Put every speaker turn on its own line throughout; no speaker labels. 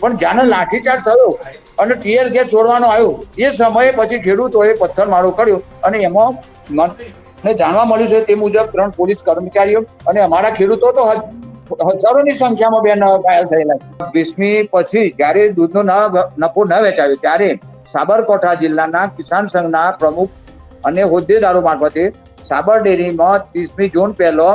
પણ જ્યાંનો લાઠીચાર્જ થયો અને ટીયર ગેસ છોડવાનો આવ્યો એ સમયે પછી ખેડૂતોએ પથ્થરમારો કર્યો અને એમાં મને જાણવા મળ્યું છે તે મુજબ 3 પોલીસ કર્મચારીઓ અને અમારા ખેડૂતો તો હજારોની સંખ્યામાં બેન ઘાયલ થયેલા. 20મી પછી જયારે દૂધનો નફો ન વેચાયો ત્યારે સાબરકાંઠા જિલ્લાના કિસાન સંઘના પ્રમુખ અને હોદ્દેદારો મારફતે સાબર ડેરીમાં 30મી જૂન પહેલો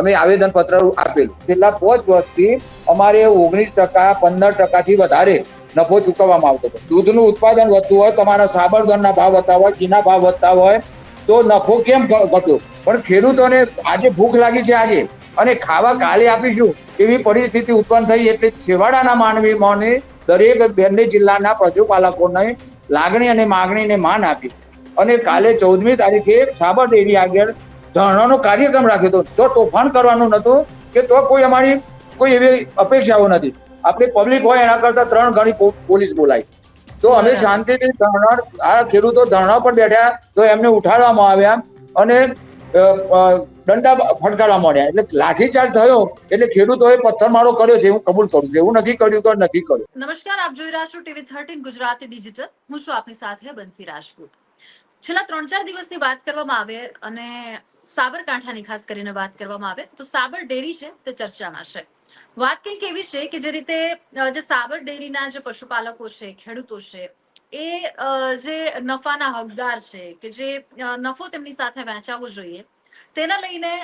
અમે આવેદનપત્ર આપેલું. છેલ્લા 5 વર્ષથી અમારે 19%, 15%થી વધારે નફો ચૂકવવામાં આવતો હતો. દૂધનું ઉત્પાદન વધતું હોય, તમારા સાબર દળના ભાવ વધતા હોય, ઘીના ભાવ વધતા હોય તો નફો કેમ ઘટ્યો? પણ ખેડૂતોને આજે ભૂખ લાગી છે આજે અને ખાવા કાલે આપીશું એવી પરિસ્થિતિ ઉત્પન્ન થઈ. એટલે છેવાડાના માનવીઓને દરેક બંને જિલ્લાના પશુપાલકોને લાગણી અને માગણીને માન આપી અને કાલે 14મી તારીખે સાબર ડેરી આગળ ધરણાનો કાર્યક્રમ રાખ્યો હતો. તો તોફાન કરવાનું નતું કે તો કોઈ અમારી કોઈ એવી અપેક્ષાઓ નથી. આપણે પબ્લિક હોય એના કરતા 3 ગણી પોલીસ બોલાય. તો અમે શાંતિથી ધરણા, આ ખેડૂતો ધરણા પર બેઠા તો એમને ઉઠાડવામાં આવ્યા અને દંડા ફટકારવા મળ્યા. એટલે લાઠીચાર્જ થયો એટલે ખેડૂતોએ પથ્થરમારો કર્યો છે, હું કબૂલ કરું છું. એવું નથી કર્યું તો નથી કર્યું.
નમસ્કાર, આપ જોઈ રહ્યા છો ટીવી 13 ગુજરાતી ડિજિટલ. હું છું આપની સાથે બંસી રાજપૂત. છેલ્લા 3-4 દિવસની વાત કરવામાં આવે અને સાબરકાંઠાની ખાસ કરીને વાત કરવામાં આવે તો સાબર ડેરી છે તે ચર્ચામાં છે. વાત કંઈક એવી છે કે જે રીતે જે સાબર ડેરીના જે પશુપાલકો છે, ખેડૂતો છે, એ જે નફાના હકદાર છે કે જે નફો તેમની સાથે વહેંચાવો જોઈએ તેના લઈને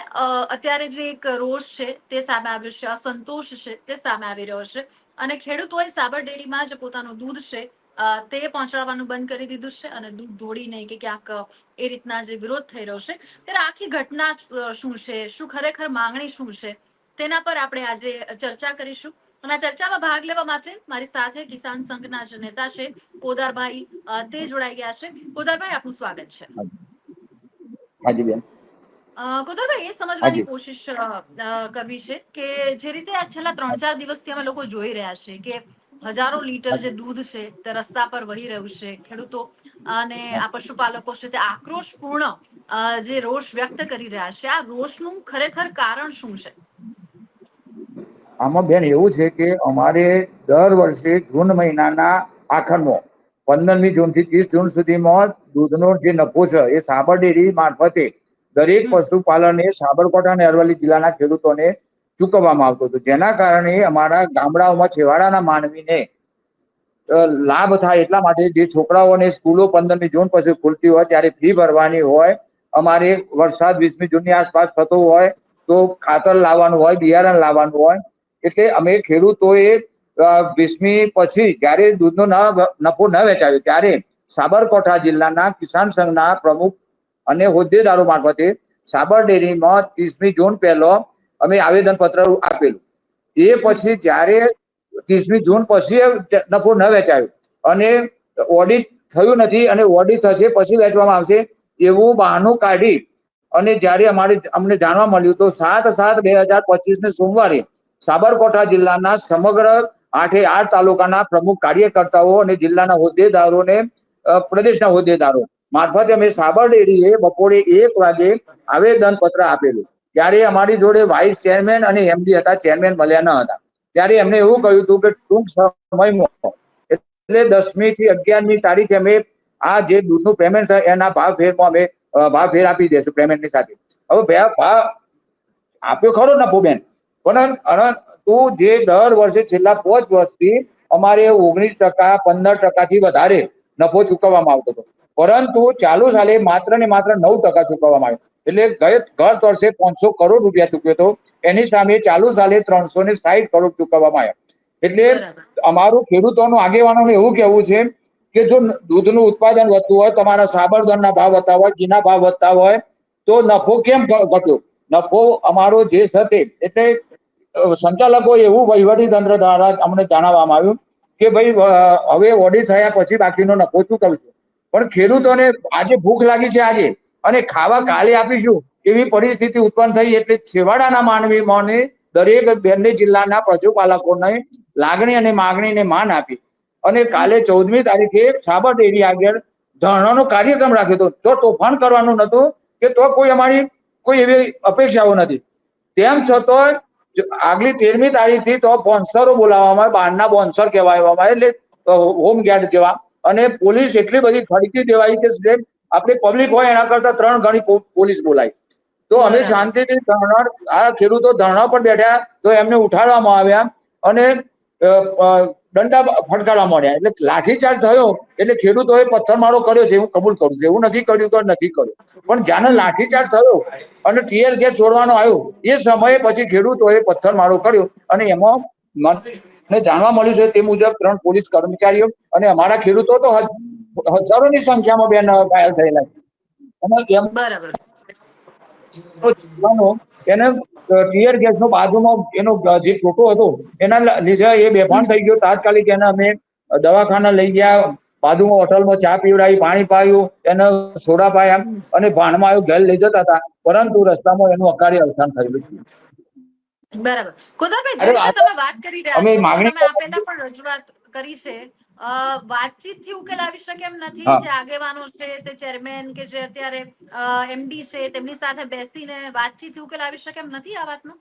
અત્યારે જે એક રોષ છે તે સામે આવ્યો છે, અસંતોષ છે તે સામે આવી રહ્યો છે અને ખેડૂતોએ સાબર ડેરીમાં જે પોતાનું દૂધ છે તે પહોંચાડવાનું બંધ કરી દીધું છે અને દૂધ ઢોળી નહીં કે ક્યાંક એ રીતના જે વિરોધ થઈ રહ્યો છે ત્યારે આખી ઘટના શું છે, શું ખરેખર માંગણી શું છે, તેના પર આપણે આજે ચર્ચા કરીશું. અને આ ચર્ચામાં ભાગ લેવા માટે મારી સાથે કિસાન સંઘના જે નેતા છે પોદારભાઈ તે જોડાઈ ગયા છે. પોદારભાઈ, આપનું સ્વાગત છે.
હાજી બેન.
કોદરભાઈ, એ સમજવાની કોશિશ કરવી છે કે જે રીતે આ છેલ્લા 3-4 દિવસથી અમે લોકો જોઈ રહ્યા છે કે હજારો લીટર જે દૂધ છે તે રસ્તા પર વહી રહ્યું છે. ખેડૂતો અને આ પશુપાલકો છે તે આક્રોશપૂર્ણ જે રોષ વ્યક્ત કરી રહ્યા છે. આ રોષનું ખરેખર કારણ શું છે?
આમાં બેન એવું છે કે અમારે દર વર્ષે જૂન મહિનાના આખરમાં 15મી જૂનથી 30 જૂન સુધીમાં દૂધનો જે નફો છે એ સાબર ડેરી મારફતે દરેક પશુપાલને સાબરકાંઠા અને અરવલ્લી જિલ્લાના ખેડૂતોને ચૂકવવામાં આવતો હતો. જેના કારણે અમારા ગામડાઓમાં છેવાડાના માનવીને લાભ થાય એટલા માટે જે છોકરાઓને સ્કૂલો 15મી જૂન પછી ખુલતી હોય ત્યારે ફી ભરવાની હોય, અમારે વરસાદ 20મી જૂનની આસપાસ થતો હોય તો ખાતર લાવવાનું હોય, બિયારણ લાવવાનું હોય. એટલે અમે ખેડૂતોએ 20મી પછી જયારે દૂધનો નફો ન વેચાયો ત્યારે સાબરકાંઠા જિલ્લાના કિસાન સંઘના પ્રમુખ અને હોદ્દેદારો મારફતે સાબર ડેરીમાં 30મી જૂન પહેલો અમે આવેદનપત્ર આપેલું. એ પછી જયારે 30મી જૂન પછી નફો ન વેચાયો અને ઓડિટ થયું નથી અને ઓડિટ થશે પછી વેચવામાં આવશે એવું બહાનું કાઢી અને જયારે અમને જાણવા મળ્યું તો 7/7/2025 સોમવારે સાબરકાંઠા જિલ્લાના સમગ્ર 8 તાલુકાના પ્રમુખ કાર્યકર્તાઓ અને જિલ્લાના હોદ્દેદારોને પ્રદેશના હોદ્દેદારો મારફતે અમે સાબર ડેરીએ બપોરે 1 વાગે આવેદનપત્ર આપેલું. ત્યારે અમારી જોડે વાઇસ ચેરમેન અને એમડી હતા, ચેરમેન મળ્યા ન હતા. ત્યારે એમને એવું કહ્યું હતું કે ટૂંક સમયમાં એટલે 10મી થી 11મી તારીખે અમે આ જે દૂધનું પેમેન્ટ છે એના ભાવ ફેર આપી દેશું પેમેન્ટની સાથે. હવે ભાવ આપ્યો ખરો નફો બેન, પણ તું જે દર વર્ષે છેલ્લા 5 વર્ષથી અમારે 19%, 15%થી વધારે નફો ચૂકવવામાં આવતો હતો. પરંતુ ચાલુ સાલે માત્ર ને માત્ર 9% ચૂકવવામાં આવ્યો. એટલે ગત વર્ષે 500 કરોડ રૂપિયા ચૂક્યો હતો, એની સામે ચાલુ સાલે 360 કરોડ ચૂકવવામાં આવ્યા. એટલે અમારું ખેડૂતોનું આગેવાનોનું એવું કહેવું છે કે જો દૂધનું ઉત્પાદન વધતું હોય, તમારા સાબર દળના ભાવ વધતા હોય, ઘીના ભાવ વધતા હોય તો નફો કેમ ઘટ્યો? નફો અમારો જે છે એટલે સંચાલકો એવું વહીવટી તંત્ર દ્વારા અમને જણાવવામાં આવ્યું કે ભાઈ હવે ઓડિટ થયા પછી બાકીનો નફો ચૂકવશું. પણ ખેડૂતોને આજે ભૂખ લાગી છે આજે અને ખાવા કાલે આપીશું એવી પરિસ્થિતિ ઉત્પન્ન થઈ. એટલે છેવાડાના માનવીઓને દરેક બંને જિલ્લાના પશુપાલકોને લાગણી અને માગણીને માન આપી અને કાલે 14મી તારીખે સાબર ડેરી આગળ ધરણાનો કાર્યક્રમ રાખ્યો હતો. તો તોફાન કરવાનું નતું કે તો કોઈ અમારી કોઈ એવી અપેક્ષાઓ નથી. તેમ છતાં આગલી 13મી તારીખથી તો બોન્સરો બોલાવવામાં આવે, બહારના બોન્સર કહેવામાં આવે, એટલે હોમ ગાર્ડ જેવા, અને પોલીસ એટલી બધી ખડકી દેવાય કે જેમ આપણે પબ્લિક હોય એના કરતા 3 ગણી પોલીસ બોલાય. તો અમે
બરાબર.
શાંતિથી ધરણા, આ ખેડૂતો ધરણા પર બેઠા તો એમને ઉઠાડવામાં આવ્યા અને દંડા ફટકારવા માંડ્યા. એટલે લાઠીચાર્જ થયો એટલે ખેડૂતોએ પથ્થરમારો કર્યો છે, હું કબૂલ કરું છું. એવું નથી કર્યું તો નથી કર્યું, પણ જ્યારે લાઠીચાર્જ થયો અને ટીયર ગેસ છોડવાનો આવ્યો એ સમયે પછી ખેડૂતોએ પથ્થરમારો કર્યો અને એમાં મને જાણવા મળ્યું છે તે મુજબ 3 પોલીસ કર્મચારીઓ અને અમારા ખેડૂતો તો હજારોની સંખ્યામાં બેન ઘાયલ થયેલા છે. અને
બરાબર.
એને ટીયર ગેસનો બાજુમાં એનો જે ટોટો હતો એના લીધે એ બેભાન થઈ ગયો. તાત્કાલિક એને અમે દવાખાના લઈ ગયા, બાજુમાં હોટલમાં ચા પીવડાવી, પાણી પાયું, એને સોડા પાયા અને ભાનમાં આવ્યો, ઘેર લઈ જતા હતા, પરંતુ રસ્તામાં એનું અકાળે અવસાન થયેલું છે.
બરાબર. કુદરતભાઈ, જે રીતે તમે વાત કરી રહ્યા
અમે
છો,
માગણી
તમે આ પહેલા પણ રજૂઆત કરી છે, વાતચીતથી ઉકેલ આવી શકે એમ નથી?
હા,
જે આગેવાનો છે, તે ચેરમેન કે જે અત્યારે એમડી છે, તેમની સાથે બેસીને વાતચીતથી ઉકેલ આવી શકે એમ નથી આ વાતનો?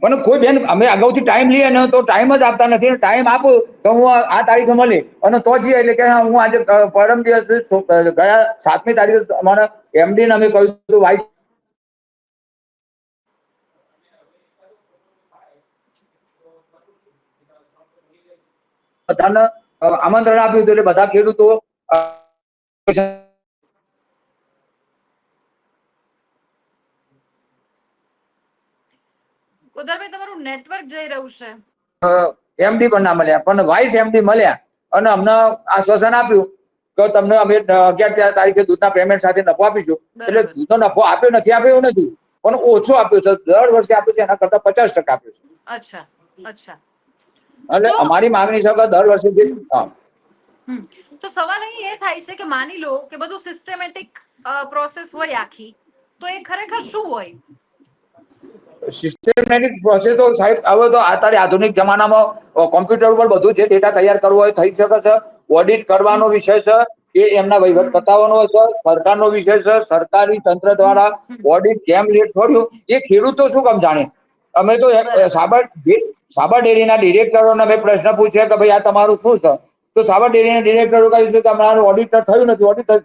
પણ કોઈ બેન અમે અગાઉથી ટાઈમ લઈએ ને તો ટાઈમ જ આપતા નથી. ટાઈમ આપો તો હું આ તારીખે મળી અને તો જઈએ, એટલે કે હું આજે પરમ દિવસ ગયા 7મી તારીખે અમારા એમડી ને અમે કહ્યું હતું ભાઈ બધાને આમંત્રણ આપ્યું હતું, એટલે બધા ખેડૂતો
કુદરતભાઈ, તમારું નેટવર્ક જઈ રહ્યું છે.
એમડી પણ ના મળ્યા, પણ વાઇસ એમડી મળ્યા અને અમને આશ્વાસન આપ્યું કે તમને અમે 11 તારીખે દૂધના પેમેન્ટ સાથે નફો આપીશું. એટલે
બરાબર.
દૂધનો નફો આપ્યો નથી, આપ્યો એવું નથી, પણ ઓછો આપ્યો છે. દર વર્ષે આપ્યો છે એના કરતા 50% આપ્યો છે.
અચ્છા, અચ્છા.
એટલે
તો
અમારી માંગણી છે કે દર વર્ષે
તો સવાલ અહીં એ થાય છે કે માની લો કે બધું સિસ્ટમેટિક પ્રોસેસ હોય આખી, તો એ ખરેખર શું હોય?
સિસ્ટમેટિક પ્રોસેસ તો સાહેબ હવે તો અત્યારે આધુનિક જમાનામાં કોમ્પ્યુટર ઉપર બધું જે ડેટા તૈયાર કરવો હોય થઈ શકે છે. ઓડિટ કરવાનો વિષય છે, એ એમના વહીવટકર્તાઓનો છે, સરકારનો વિષય છે. સરકારી તંત્ર દ્વારા ઓડિટ કેમ લેટ થયું એ ખેડૂતો શું કામ જાણે? અમે તો
બરાબર.
સાબર ડેરીના ડિરેક્ટરોને મેં પ્રશ્ન પૂછ્યા કે ભાઈ આ તમારું શું છે? તો સાબર ડેરીના ડિરેક્ટરો કહ્યું છે કે અમારું ઓડિટ થયું નથી.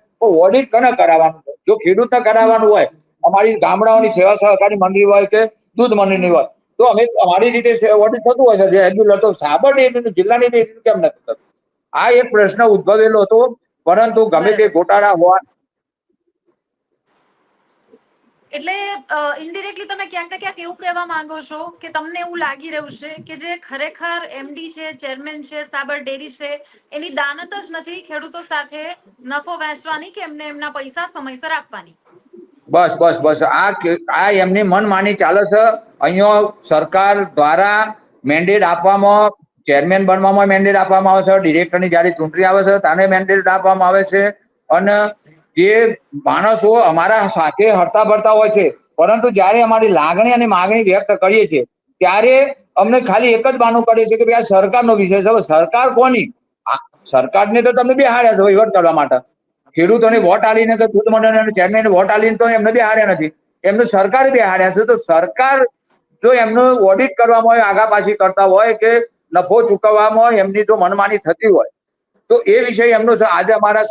ઓડિટ કોને કરાવવાનું છે? જો ખેડૂતને કરાવવાનું હોય, અમારી ગામડાઓની સેવા સહકારી મંડળી હોય કે દૂધ મંડળની હોય, તો અમે અમારી રીતે ઓડિટ થતું હોય છે રેગ્યુલર, તો સાબર ડેરી જિલ્લાની ડેરી કેમ નથી થતું? આ એક પ્રશ્ન ઉદ્ભવેલો હતો, પરંતુ ગમે તે ગોટાળા હોય
એટલે ઇનડિરેક્ટલી તમે ક્યાંક ને ક્યાંક એવું કહેવા માંગો છો કે તમને એવું લાગી રહ્યું છે કે જે ખરેખર એમડી છે, ચેરમેન છે, સાબર ડેરી છે, એની દાનત જ નથી ખેડૂતો સાથે નફો વહેંચવાની કે એમને એમના પૈસા સમયસર આપવાની.
બસ આ એમની મનમાની ચાલે છે. અહીંયા સરકાર દ્વારા મેન્ડેટ આપવામાં, ચેરમેન બનવામાં મેન્ડેટ આપવામાં આવે છે, ડિરેક્ટરની જ્યારે ચૂંટણી આવે છે ત્યારે મેન્ડેટ આપવામાં આવે છે, અને જે માણસો અમારા સાથે હરતા ભરતા હોય છે, પરંતુ જ્યારે અમારી લાગણી અને માગણી વ્યક્ત કરીએ છીએ ત્યારે અમને ખાલી એક જ બહાનું કરે છે કે ભાઈ આ સરકારનો વિષય છે. હવે સરકાર કોની? સરકારને તો તમે બેહાડ્યા છો વહીવટ કરવા માટે. ખેડૂતોને વોટ આલીને તો દૂધ મંડળ અને ચેરમેન વોટ આલીને તો એમને બેહાડ્યા નથી, એમને સરકારે બેહાડ્યા છે. તો સરકાર જો એમનું ઓડિટ કરવામાં હોય, આગા પાછી કરતા હોય કે નફો ચૂકવવામાં એમની જો મનમાની થતી હોય તો એ વિષય એમનો છે. આજે અમારા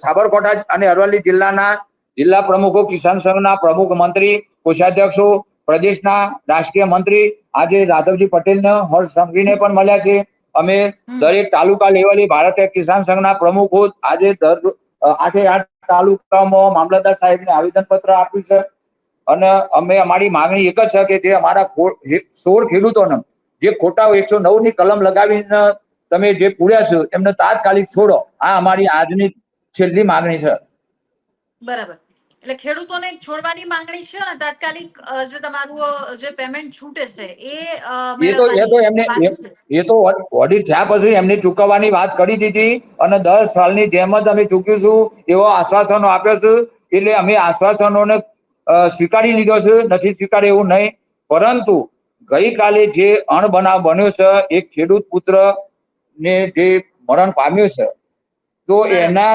સાબરકાંઠા અને અરવલ્લી જિલ્લાના જિલ્લા પ્રમુખો, કિસાન સંઘના પ્રમુખ મંત્રી, કોષાધ્યક્ષો, પ્રદેશના રાષ્ટ્રીય મંત્રી આજે રાઘવજી પટેલને, હર્ષ સંઘવીને પણ મળ્યા છે. અમે દરેક તાલુકા લેવલે ભારતીય કિસાન સંઘના પ્રમુખો આજે 8 તાલુકામાં મામલતદાર સાહેબને આવેદનપત્ર આપ્યું છે, અને અમે અમારી માંગણી એક જ છે કે જે અમારા 16 ખેડૂતોને જે ખોટા 109 ની કલમ લગાવીને તમે જે પૂર્યા છો એમને તાત્કાલિક છોડો. આ અમારી આજની છેલ્લી માંગણી છે.
બરાબર. એટલે ખેડૂતોને છોડવાની માંગણી છે ને તાત્કાલિક જે તમારું જે પેમેન્ટ છૂટે છે એ મેળવવાની વાત છે.
એ તો ઓડિટ થયા પછી એમની ચૂકવવાની વાત કરી દીધી અને 10 સાલની જેમ જ અમે ચૂકવીશું એવો આશ્વાસનો આપ્યો છે. એટલે અમે આશ્વાસનોને સ્વીકારી લીધો છે, નથી સ્વીકારે એવું નહીં. પરંતુ ગઈકાલે જે અણબનાવ બન્યો છે, એક ખેડૂત પુત્ર ને જે મરણ પામ્યો છે, તો એના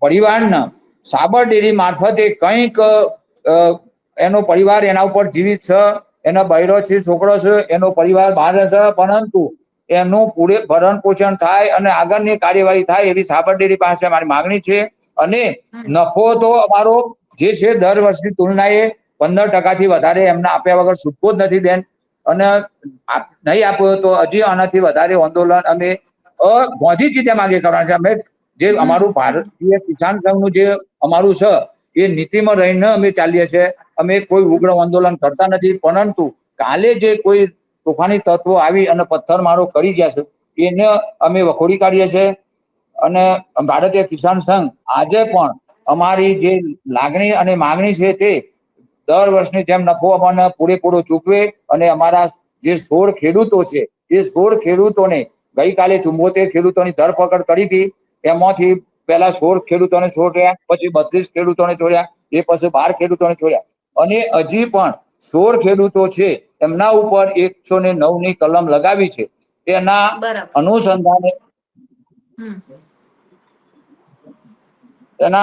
પરિવારના સાબર ડેરી મારફતે કંઈક એનો પરિવાર એના ઉપર જીવિત છે, એનો બૈરો છે, છોકરો છે, એનો પરિવાર બહાર છે, પરંતુ એનું પૂરે ભરણ પોષણ થાય અને આગળની કાર્યવાહી થાય એવી સાબર ડેરી પાસે મારી માંગણી છે. અને નફો તો અમારો જે છે દર વર્ષની તુલનાએ 15% વધારે એમને આપ્યા વગર છૂટકો જ નથી બેન. અને નહીં આપ્યો તો હજી આનાથી વધારે આંદોલન અમે ગાંધીજી જે માંગે કરવાના છે. અમે જે અમારું ભારતીય કિસાન સંઘનું જે અમારું છે એ નીતિમાં રહીને અમે ચાલીએ છીએ. અમે કોઈ ઉગ્ર આંદોલન કરતા નથી, પરંતુ કાલે જે કોઈ તોફાની તત્વો આવી અને પથ્થરમારો કરી ગયા છે એને અમે વખોડી કાઢીએ છીએ. અને ભારતીય કિસાન સંઘ આજે પણ અમારી જે લાગણી અને માંગણી છે તે દર વર્ષની જેમ નફો અમને પૂરેપૂરો ચૂકવે અને અમારા જે 16 ખેડૂતો છે એ 16 ખેડૂતોને ગઈકાલે 74 ખેડૂતોની ધરપકડ કરી હતી. એમાંથી પહેલા 16 ખેડૂતોને છોડ્યા, પછી 32 ખેડૂતોને છોડ્યા, એ પછી 12 ખેડૂતોને છોડ્યા. અને હજી પણ 16 ખેડૂતો છે એમના ઉપર 109 ની કલમ લગાવી છે. તેના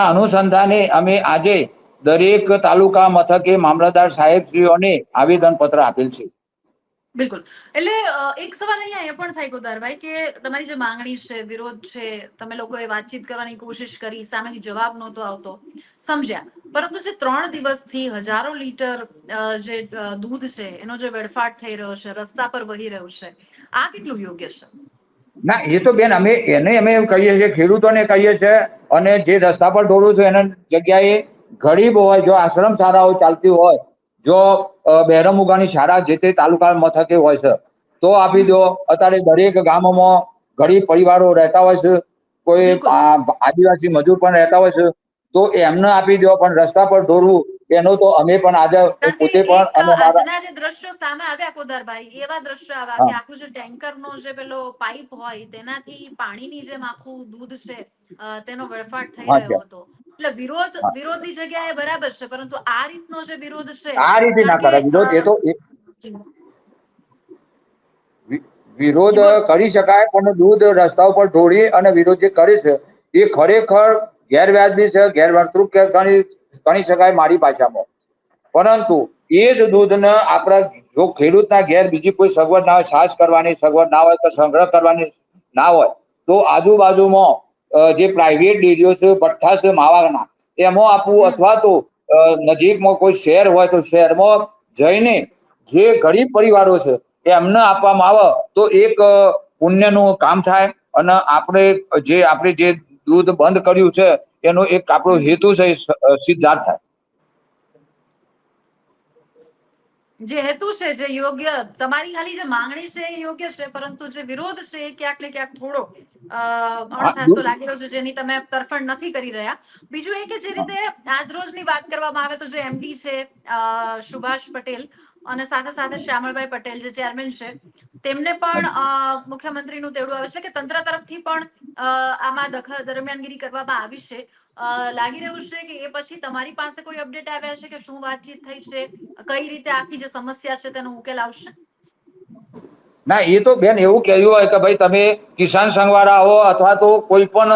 અનુસંધાને અમે આજે દરેક તાલુકા મથકે મામલતદાર સાહેબશ્રીઓને આવેદન પત્ર આપેલ છે.
બિલકુલ. એટલે એક સવાલ અહીંયા એ પણ થાય ગોદારભાઈ કે તમારી જે માંગણી છે, વિરોધ છે, તમે લોકોએ વાતચીત કરવાની કોશિશ કરી, સામેથી જવાબ નહોતો આવતો, સમજ્યા, પરંતુ જે 3 દિવસથી હજારો લીટર જે દૂધ છે એનો જે વેડફાટ થઈ રહ્યો છે, રસ્તા પર વહી રહ્યો છે, આ કેટલું યોગ્ય છે?
ના, એ તો બેન અમે એમ કહીએ છીએ, ખેડૂતોને કહીએ છીએ. અને જે રસ્તા પર ઢોળું છું એના જગ્યાએ ગરીબ હોય, જો આશ્રમ શાળાઓ ચાલતી હોય, જો બહેરમુગાની શાળા જે તે તાલુકા મથકે હોય છે તો આપી દો. અત્યારે દરેક ગામોમાં ગરીબ પરિવારો રહેતા હોય છે, કોઈ
બિલકુલ.
આદિવાસી મજૂર પણ રહેતા હોય છે, તો એમને આપી દો. પણ રસ્તા પર ઢોળવું એનો તો અમે પણ આજે હું
કારણ કે
પોતે પણ
એક
અને મારા
આજના જે દ્રશ્યો સામે આવ્યા કોદારભાઈ, એવા દ્રશ્યો આવ્યા કે આખું જે ટેન્કરનો જે પેલો પાઇપ હોય તેનાથી પાણીની જેમ આખું દૂધ છે તેનો વેડફાટ થઈ રહ્યો હતો. એટલે વિરોધની જગ્યાએ બરાબર છે, પરંતુ આ રીતનો જે વિરોધ છે,
આ રીતે ના
કારણ કે
કરે વિરોધ. એ તો વિરોધ
જી બોલો.
કરી શકાય, પણ દૂધ રસ્તા ઉપર ઢોળી અને વિરોધ જે કરે છે એ ખરેખર ગેરવ્યાજબી છે, ગેરવર્તણૂક ગણી શકાય મારી ભાષામાં. પરંતુ એ જ દૂધને આપણે જો ખેડૂતના ઘેર બીજી કોઈ સગવડ ના હોય, છાશ કરવાની સગવડ ના હોય, તો સંગ્રહ કરવાની ના હોય, તો આજુબાજુમાં જે પ્રાઇવેટ ડેરીઓ છે, ભઠ્ઠા છે માવાના, એમાં આપવું. અથવા તો નજીકમાં કોઈ શહેર હોય તો શહેરમાં જઈને જે ગરીબ પરિવારો છે એમને આપવામાં આવે તો એક પુણ્યનું કામ થાય. અને આપણે જે દૂધ બંધ કર્યું છે એનો એક આપણો હેતુ છે સિદ્ધાર્થ થાય.
જે હેતુ છે, જે યોગ્ય, તમારી ખાલી જે માંગણી છે એ યોગ્ય છે, પરંતુ જે વિરોધ છે એ ક્યાંક ને ક્યાંક થોડો અણસાચતો લાગી રહ્યો છે, જેની તમે તરફેણ નથી કરી રહ્યા. બીજું એ કે જે રીતે આજ રોજની વાત કરવામાં આવે તો જે એમડી છે સુભાષ પટેલ અને સાથે સાથે શ્યામળભાઈ પટેલ જે ચેરમેન છે, તેમને પણ મુખ્યમંત્રીનું તેડું આવે છે કે તંત્ર તરફથી પણ આમાં દરમિયાનગીરી કરવામાં આવી છે. લાગી રહ્યું છે કે એ પછી તમારી પાસે કોઈ અપડેટ આવ્યા છે કે શું વાતચીત થઈ છે, કઈ રીતે આખી જે સમસ્યા છે તેનો ઉકેલ આવશે?
ના, એ તો બેન એવું કહ્યું હોય કે ભાઈ તમે કિસાન સંઘવાળા આવો અથવા તો કોઈ પણ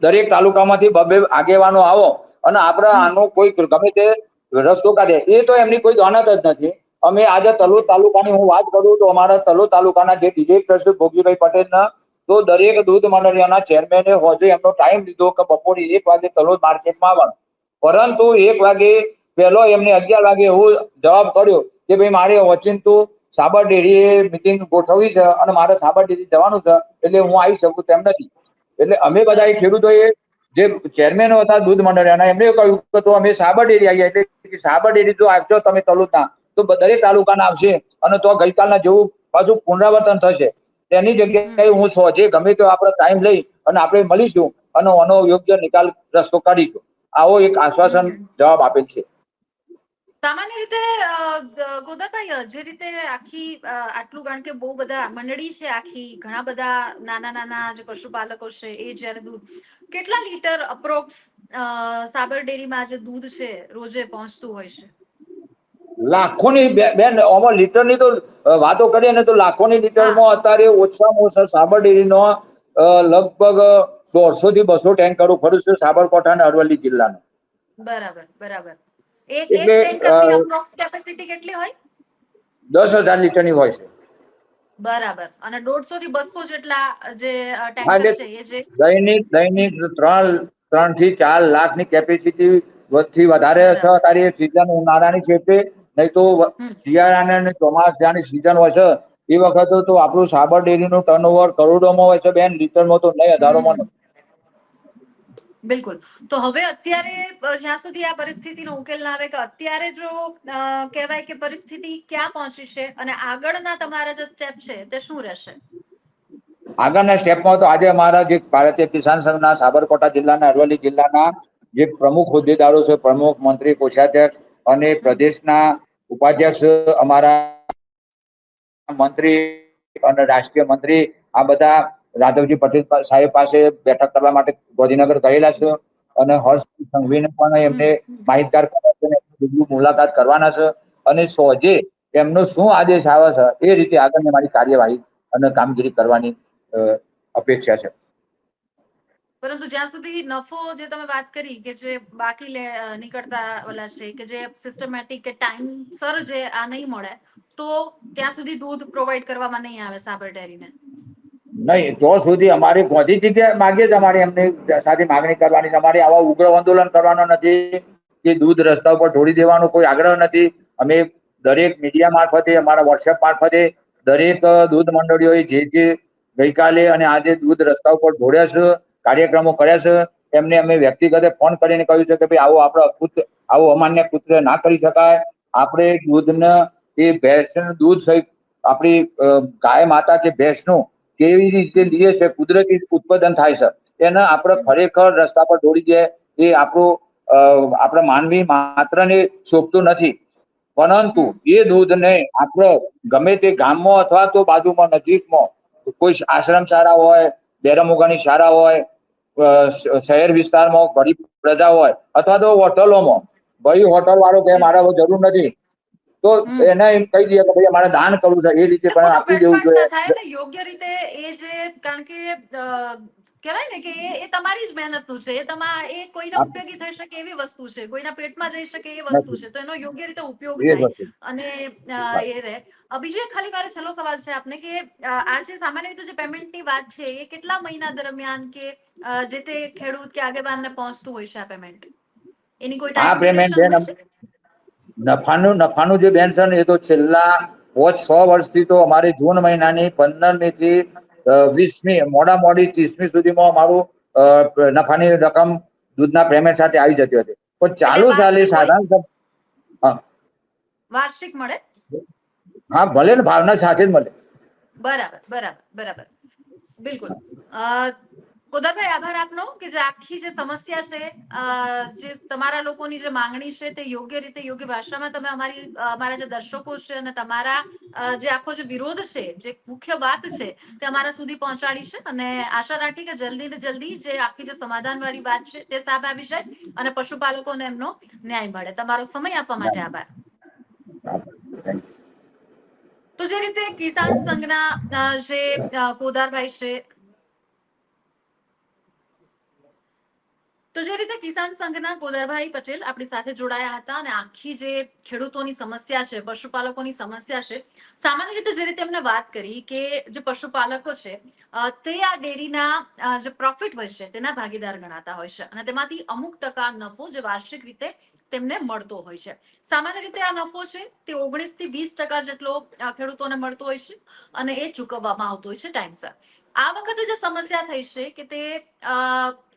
દરેક તાલુકામાંથી બબે આગેવાનો આવો અને આપણે આનો કોઈ ગમે તે રસ્તો કાઢે, એ તો એમની કોઈ દાનત જ નથી. અમે આજે તલોદ
ઓકે.
તાલુકાની હું વાત કરું તો અમારા તલોદ તાલુકાના જે ડિરેક્ટર છે ભોગીભાઈ પટેલના, તો દરેક દૂધ મંડળીઓના ચેરમેને હોજે એમનો ટાઈમ લીધો કે બપોરે 1 વાગે તલોદ માર્કેટમાં આવવાનું. પરંતુ 1 વાગે પહેલો એમને 11 વાગે એવું જવાબ કર્યો કે ભાઈ મારે ઓચિંતું સાબર ડેરીએ મીટિંગ ગોઠવવી છે અને મારે સાબર ડેરી જવાનું છે, એટલે હું આવી શકું તેમ નથી. એટલે અમે બધા ખેડૂતોએ જે ચેરમેનો હતા દૂધ મંડળીઓના, એમને કહ્યું કે તો અમે સાબર ડેરી આવીએ. એટલે સાબર ડેરી જો આવશો તમે તલોદના તો દરેક તાલુકાના આવશે અને તો ગઈકાલના જેવું પાછું પુનરાવર્તન થશે. તેની જગ્યાએ હું સોજે ગમે તો આપણે ટાઈમ લઈ અને આપણે મળીશું અને આનો યોગ્ય નિકાલ રસ્તો કાઢીશું. આવો એક આશ્વાસન જવાબ આપેલ છે.
સામાન્ય રીતે ગોદાભાઈ, જે રીતે આખી આટલું, કારણ કે બહુ બધા મંડળી છે આખી, ઘણા બધા નાના નાના જે પશુપાલકો છે એ જયારે દૂધ, કેટલા લીટર અપ્રોક્સ સાબર ડેરીમાં જે દૂધ છે રોજે પહોંચતું હોય છે?
લાખોની બેન, આમાં લીટરની તો વાતો કરીએ ને તો લાખોની લીટરમાં અત્યારે ઓછામાં ઓછા સાબર ડેરીનો લગભગ 150 થી 200 ટેન્કરો ફરું છે સાબરકાંઠા અને અરવલ્લી જિલ્લાનો.
બરાબર. એક
એટલે
ટેન્કરની અપ્રોક્સ કેપેસિટી કેટલી હોય?
10,000 લીટરની હોય છે.
બરાબર. અને 150 થી 200 જેટલા જે
હા,
ટેન્કર
એટલે
છે એ જે
દૈનિક 3 થી 4 લાખની કેપેસિટી થી વધારે છે.
બરાબર.
અત્યારે સીઝન ઉનાળાની છે તે, નહીં તો
હમ.
શિયાળાની અને ચોમાસાની સીઝન હોય છે એ વખતે તો આપણું સાબર ડેરીનું ટર્નઓવર કરોડોમાં હોય છે બેન, લીટરમાં તો નહીં, હજારોમાં
હમ.
નહીં.
બિલકુલ. તો હવે અત્યારે જ્યાં સુધી આ પરિસ્થિતિનો ઉકેલ ના આવે, કે અત્યારે જો કહેવાય કે પરિસ્થિતિ ક્યાં પહોંચી છે અને આગળના તમારા જે સ્ટેપ છે તે શું રહેશે?
આગળના સ્ટેપમાં તો આજે અમારા જે ભારતીય કિસાન સંઘના સાબરકાંઠા જિલ્લાના, અરવલ્લી જિલ્લાના જે પ્રમુખ હોદ્દેદારો છે, પ્રમુખ, મંત્રી, કોષાધ્યક્ષ અને પ્રદેશના ઉપાધ્યક્ષ, અમારા મંત્રી અને રાષ્ટ્રીય મંત્રી, આ બધા રાઘવજી પટેલ સાહેબ પાસે બેઠક કરવા માટે ગાંધીનગર ગયેલા છે. અને હર્ષ સંઘવીને પણ એમને માહિતગાર કર્યા છે, રૂબરૂ મુલાકાત કરવાના છે. અને સોજે એમનો શું આદેશ આવે છે એ રીતે આગળની મારી કાર્યવાહી અને કામગીરી કરવાની અપેક્ષા છે.
પરંતુ જ્યાં સુધી નફો જે તમે વાત કરી કે જે બાકી નીકળતા ઓલા છે, કે જે સિસ્ટમેટિક કે ટાઈમસર જે આ નહીં મળે, તો ત્યાં સુધી દૂધ પ્રોવાઈડ કરવામાં નહીં આવે સાબર ડેરીને?
નહીં, તો સુધી અમારી બધી જગ્યાએ માગીએ જ અમારે એમની સાથે માગણી કરવાની છે. અમારે આવા ઉગ્ર આંદોલન કરવાનો નથી કે દૂધ રસ્તા ઉપર ઢોળી દેવાનો કોઈ આગ્રહ નથી. અમે દરેક મીડિયા મારફતે, અમારા વોટ્સએપ મારફતે દરેક દૂધ મંડળીઓએ જે ગઈકાલે અને આજે દૂધ રસ્તા ઉપર ઢોળ્યા છે, કાર્યક્રમો કર્યા છે, એમને અમે વ્યક્તિગતે ફોન કરીને કહ્યું છે કે ભાઈ આવું અમાન્ય કૃત્ય ના કરી શકાય. આપણે દૂધને એ ભેંસનું દૂધ સહિત આપણી ગાય માતા કે ભેંસનું કેવી રીતે લઈએ છે, કુદરતી ઉત્પાદન થાય છે, એને આપણે ખરેખર રસ્તા પર ઢોળી દે એ આપણા માનવી માત્રને શોભતું નથી. પરંતુ એ દૂધને આપણે ગમે તે ગામમાં અથવા તો બાજુમાં નજીકમાં કોઈ આશ્રમ શાળા હોય, બેરમુગાની શાળા હોય, શહેર વિસ્તારમાં ગરીબ પ્રજા હોય, અથવા તો હોટલોમાં, ભાઈ હોટલ વાળો કે મારે જરૂર નથી, તો એને એમ કહી દઈએ કે ભાઈ અમારે દાન કરવું છે, એ રીતે પણ
ખોટો
આપી દેવું
વેડફાટ
જોઈએ.
ના થાય ને, યોગ્ય રીતે એ જે, કારણ કે કહેવાય ને કે એ તમારી જ મહેનતનું છે, એ કોઈને ઉપયોગી થઈ શકે એવી વસ્તુ છે, કોઈના પેટમાં જઈ શકે એ વસ્તુ છે, તો એનો યોગ્ય રીતે ઉપયોગ
એ જ
થાય
વસ્તુ.
અને એ રહે. બીજો એક ખાલી મારે છેલ્લો સવાલ છે આપને, કે આ જે સામાન્ય રીતે જે પેમેન્ટની વાત છે, એ કેટલા મહિના દરમિયાન કે જે તે ખેડૂત કે આગેવાનને પહોંચતું હોય છે આ પેમેન્ટ? એની કોઈ
આ
ટાઈમ
પેમેન્ટ
ડ્યુરેશન
બેન,
હોય છે?
નફાનું જે બેન છે ને, એ તો છેલ્લા 5-6 વર્ષથી તો અમારે જૂન મહિનાની 15મી થી 20મી, મોડા મોડી 30મી સુધીમાં અમારું નફાની રકમ દૂધના પેમેન્ટ સાથે આવી જતી હતી. પણ
એટલે
ચાલુ સાલે
વાર્ષિક હોય?
સાધારણ, હા,
વાર્ષિક મળે?
હા, ભલે ને, ભાવના સાથે જ મળે.
બરાબર, બરાબર, બરાબર. બિલકુલ. કોદરભાઈ, આભાર આપનો કે જે આખી જે સમસ્યા છે, જે તમારા લોકોની જે માંગણી છે, તે યોગ્ય રીતે, યોગ્ય ભાષામાં તમે અમારા જે દર્શકો છે અને તમારા જે આખો જે વિરોધ છે, જે મુખ્ય વાત છે, તે અમારા સુધી પહોંચાડી છે. અને આશા રાખી કે જલ્દી ને જલ્દી જે આખી જે સમાધાન વાળી વાત છે તે સામે આવી જાય અને પશુપાલકોને એમનો ન્યાય મળે. તમારો સમય આપવા માટે આભાર. તો જે રીતે કિસાન સંઘના જે કોદારભાઈ છે, તો જે રીતે કિસાન સંઘના કોદરભાઈ પટેલ આપણી સાથે જોડાયા હતા અને આખી જે ખેડૂતોની સમસ્યા છે, પશુપાલકોની સમસ્યા છે, સામાન્ય રીતે જે રીતે એમને વાત કરી કે જે પશુપાલકો છે તે આ ડેરીના જે પ્રોફિટ હોય છે તેના ભાગીદાર ગણાતા હોય છે અને તેમાંથી અમુક ટકા નફો જે વાર્ષિક રીતે તેમને મળતો હોય છે. સામાન્ય રીતે આ નફો છે તે 19 થી 20% જેટલો ખેડૂતોને મળતો હોય છે અને એ ચૂકવવામાં આવતો હોય છે ટાઈમસર. આ વખતે જે સમસ્યા થઈ છે કે તે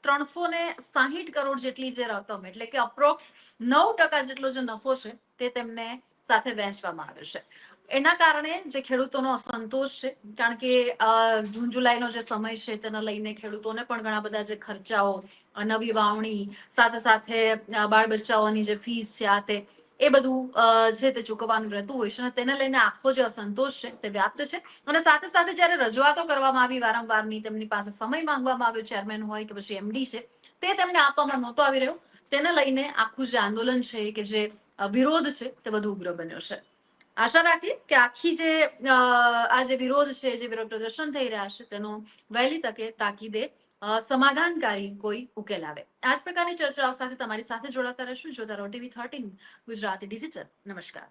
360 કરોડ જેટલી જે રકમ, એટલે કે અપ્રોક્સ 9% જેટલો જે નફો છે તે તેમને સાથે વહેંચવામાં આવ્યો છે. એના કારણે જે ખેડૂતોનો અસંતોષ છે, કારણ કે જૂન જુલાઈનો જે સમય છે તેને લઈને ખેડૂતોને પણ ઘણા બધા જે ખર્ચાઓ, નવી વાવણી, સાથે સાથે બાળ બચ્ચાઓની જે ફીસ છે, આ તે એ બધું છે તે ચૂકવવાનું રહેતું હોય છે અને તેને લઈને આખો જે અસંતોષ છે તે વ્યાપ્ત છે. અને સાથે સાથે જયારે રજૂઆતો કરવામાં આવી વારંવારની, તેમની પાસે સમય માંગવામાં આવ્યો, ચેરમેન હોય કે પછી એમડી છે, તે તેમને આપવામાં નહોતો આવી રહ્યો. તેને લઈને આખું જે આંદોલન છે, કે જે વિરોધ છે, તે વધુ ઉગ્ર બન્યો છે. આશા રાખીએ કે આખી જે આ જે વિરોધ છે, જે વિરોધ પ્રદર્શન થઈ રહ્યા છે, તેનો વહેલી તકે તાકીદે સમાધાનકારી કોઈ ઉકેલ આવે. આ જ પ્રકારની ચર્ચાઓ સાથે તમારી સાથે જોડાતા રહેશું. જોતા રહો TV13 ગુજરાતી ડિજિટલ. નમસ્કાર.